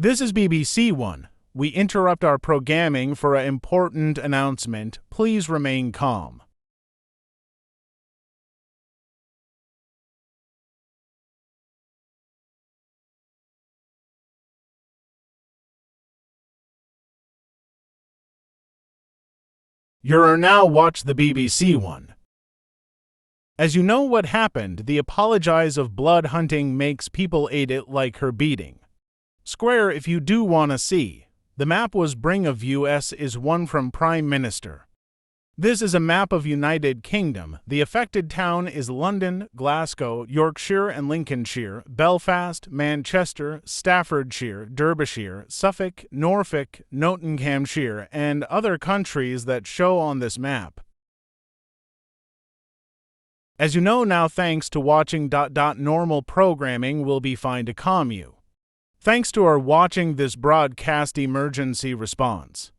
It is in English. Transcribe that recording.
This is BBC One. We interrupt our programming for an important announcement. Please remain calm. You're now watch the BBC One. As you know what happened, the apologize of blood hunting makes people ate it like her beating. Square if you do wanna see. The map was bring of US is one from Prime Minister. This is a map of United Kingdom. The affected town is London, Glasgow, Yorkshire and Lincolnshire, Belfast, Manchester, Staffordshire, Derbyshire, Suffolk, Norfolk, Nottinghamshire, and other countries that show on this map. As you know now, thanks to watching normal programming will be fine to calm you. Thanks to our watching this broadcast emergency response.